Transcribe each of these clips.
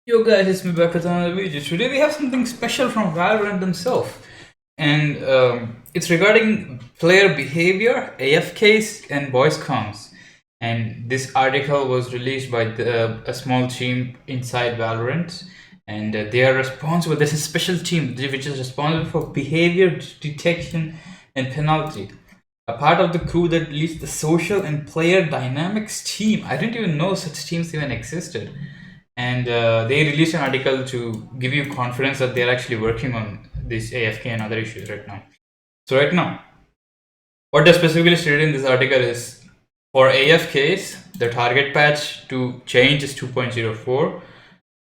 Yo guys, it's me back with another video. Today we have something special from Valorant themselves, and it's regarding player behavior, AFKs, and voice comms. And this article was released by a small team inside Valorant, and they are responsible. There's a special team which is responsible for behavior detection and penalty. A part of the crew that leads the social and player dynamics team. I didn't even know such teams even existed, and they released an article to give you confidence that they're actually working on this AFK and other issues right now. So right now, what they specifically stated in this article is for AFKs, the target patch to change is 2.04.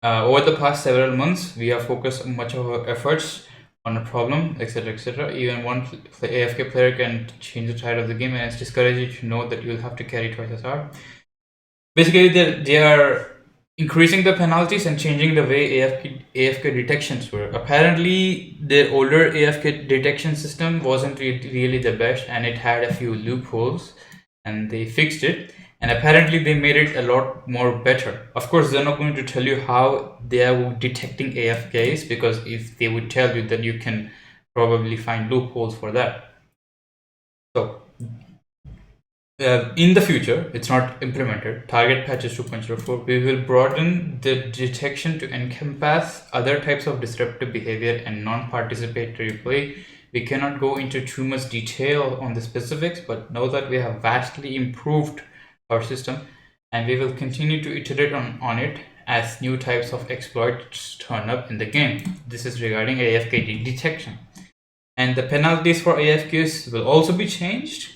Over the past several months, we have focused much of our efforts on a problem, etc., etc. Even one AFK player can change the tide of the game, and it's discouraging to know that you'll have to carry twice as hard. Basically, they are increasing the penalties and changing the way AFK detections work. Apparently, the older AFK detection system wasn't really the best, and it had a few loopholes, and they fixed it. And apparently, they made it a lot more better. Of course, they're not going to tell you how they are detecting AFKs, because if they would tell you, then you can probably find loopholes for that. So in the future, it's not implemented. Target patch is 2.04. We will broaden the detection to encompass other types of disruptive behavior and non-participatory play. We cannot go into too much detail on the specifics, but know that we have vastly improved our system, and we will continue to iterate on it as new types of exploits turn up in the game. This is regarding AFK detection. And the penalties for AFQs will also be changed.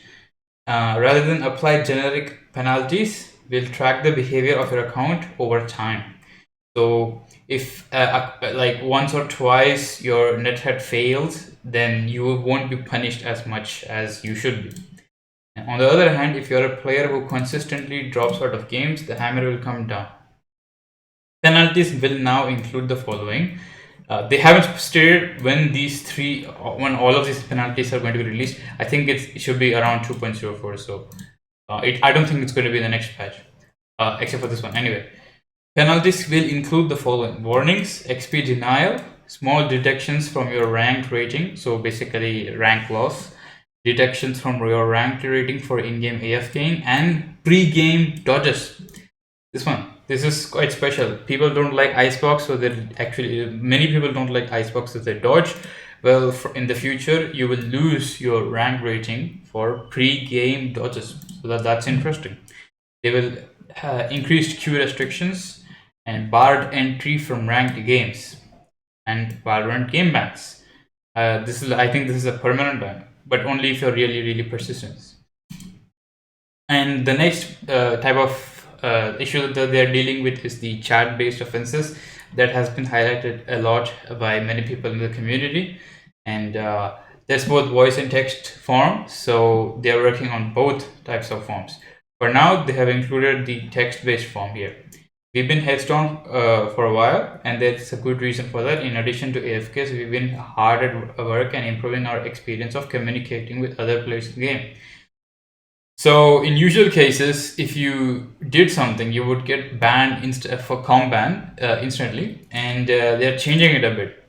Rather than apply generic penalties, we'll track the behavior of your account over time. So if like once or twice your net head fails, then you won't be punished as much as you should be. And on the other hand, if you're a player who consistently drops out of games, the hammer will come down. Penalties will now include the following. They haven't stated when when all of these penalties are going to be released. I think it should be around 2.04. So I don't think it's going to be the next patch, except for this one. Anyway, penalties will include the following: warnings, XP denial, small deductions from your ranked rating, so basically rank loss, deductions from your ranked rating for in-game AFKing, and pre-game dodges. This is quite special. People don't like icebox, so that actually many people don't like icebox, so they dodge. Well, in the future, you will lose your rank rating for pre-game dodges, so that's interesting. They will increase queue restrictions and barred entry from ranked games and Valorant game bans. I think this is a permanent ban, but only if you're really persistent. And the next type of issue that they're dealing with is the chat-based offenses that has been highlighted a lot by many people in the community. And there's both voice and text form, so they're working on both types of forms. For now, they have included the text-based form here. We've been headstrong for a while, and there's a good reason for that. In addition to AFKs, we've been hard at work and improving our experience of communicating with other players in the game. So in usual cases, if you did something, you would get banned for com ban instantly, and they're changing it a bit.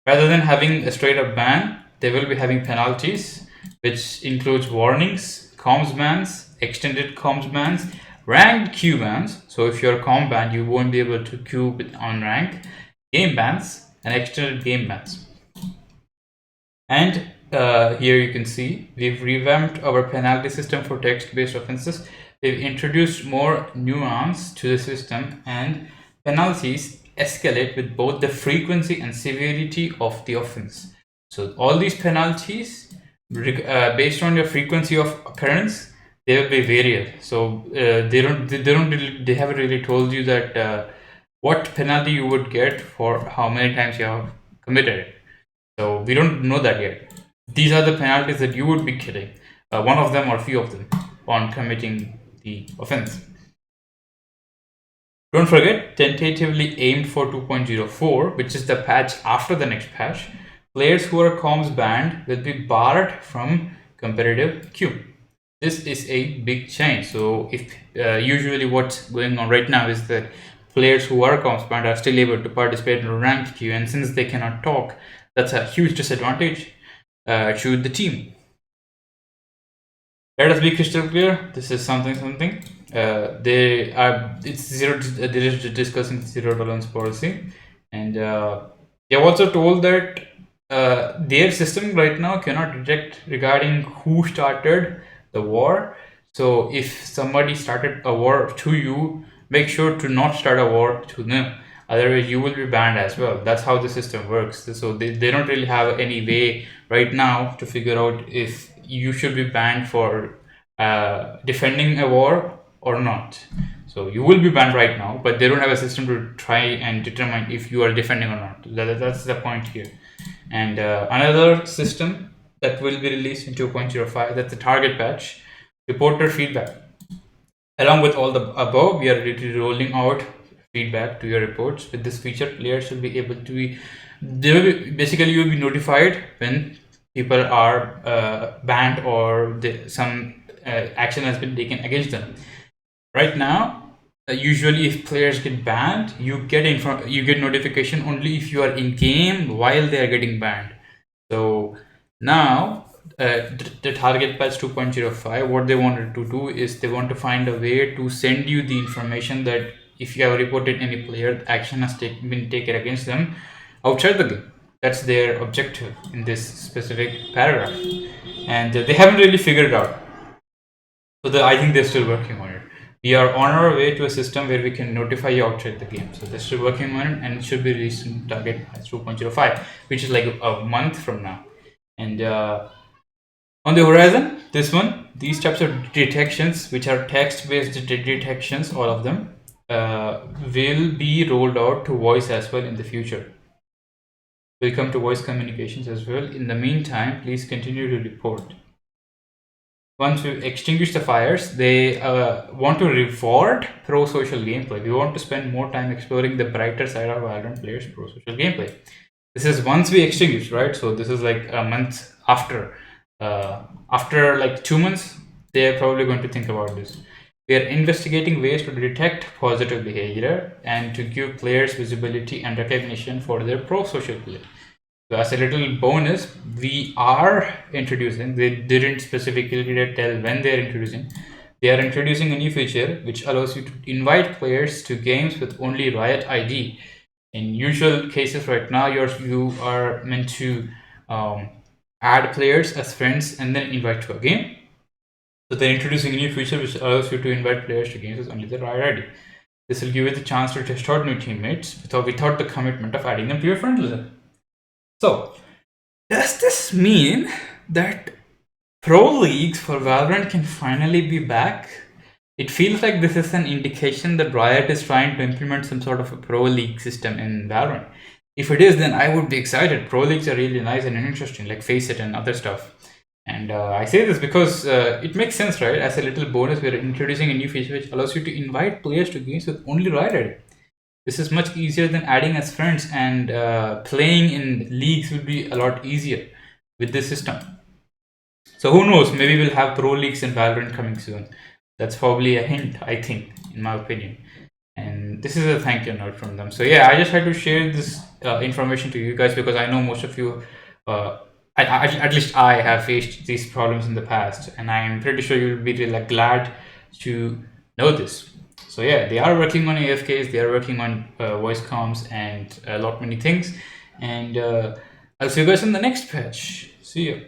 Rather than having a straight up ban, they will be having penalties, which includes warnings, comms bans, extended comms bans, ranked queue bans. So if you're com banned, you won't be able to queue on rank, game bans, and extended game bans. And here you can see we've revamped our penalty system for text-based offenses. We've introduced more nuance to the system, and penalties escalate with both the frequency and severity of the offense. So all these penalties, based on your frequency of occurrence, they will be varied. So they haven't really told you that what penalty you would get for how many times you have committed it. So we don't know that yet. These are the penalties that you would be getting, one of them or few of them, on committing the offense. Don't forget, tentatively aimed for 2.04, which is the patch after the next patch, players who are comms banned will be barred from competitive queue. This is a big change. So if usually what's going on right now is that players who are comms banned are still able to participate in ranked queue, and since they cannot talk, that's a huge disadvantage to the team. Let us be crystal clear. This is something. They are. It's zero. They're discussing zero tolerance policy, and they have also told that their system right now cannot detect regarding who started the war. So if somebody started a war to you, make sure to not start a war to them. Otherwise, you will be banned as well. That's how the system works. So they don't really have any way right now to figure out if you should be banned for defending a war or not. So you will be banned right now, but they don't have a system to try and determine if you are defending or not. That's the point here. And another system that will be released in 2.05, that's the target patch, reporter feedback. Along with all the above, we are rolling out feedback to your reports. With this feature, players will be able to be, basically you will be notified when people are banned or some action has been taken against them. Right now, usually if players get banned, you get notification only if you are in game while they are getting banned. So now the target patch 2.05, what they wanted to do is they want to find a way to send you the information that if you have reported any player, action has been taken against them outside the game. That's their objective in this specific paragraph, and they haven't really figured it out. So I think they're still working on it. We are on our way to a system where we can notify you outside the game. So they're still working on it, and it should be released in target patch 2.05, which is like a month from now. And on the horizon, these types of detections, which are text-based detections, all of them, will be rolled out to voice as well in the future. We'll come to voice communications as well. In the meantime, please continue to report. Once we extinguish the fires, they want to reward pro-social gameplay. We want to spend more time exploring the brighter side of Valorant players' pro-social gameplay. This is once we extinguish, right? So this is like a month after. After like 2 months, they are probably going to think about this. We are investigating ways to detect positive behavior and to give players visibility and recognition for their pro-social play. So as a little bonus, we are introducing, they didn't specifically tell when they're introducing, they are introducing a new feature which allows you to invite players to games with only Riot ID. In usual cases right now, you are meant to add players as friends and then invite to a game. So they're introducing a new feature which allows you to invite players to games with only the Riot ID. This will give you the chance to test out new teammates without the commitment of adding them to your friend list. So, does this mean that pro leagues for Valorant can finally be back? It feels like this is an indication that Riot is trying to implement some sort of a pro league system in Valorant. If it is, then I would be excited. Pro leagues are really nice and interesting, like Face It and other stuff. And I say this because it makes sense, right? As a little bonus, we're introducing a new feature which allows you to invite players to games with only Riot. This is much easier than adding as friends, and playing in leagues will be a lot easier with this system. So who knows, maybe we'll have pro leagues in Valorant coming soon. That's probably a hint, I think, in my opinion. And this is a thank you note from them. So yeah, I just had to share this information to you guys because I know most of you, at least I have faced these problems in the past, and I'm pretty sure you'll be really glad to know this. So yeah, they are working on AFKs, they are working on voice comms and a lot many things. And I'll see you guys in the next patch. See you.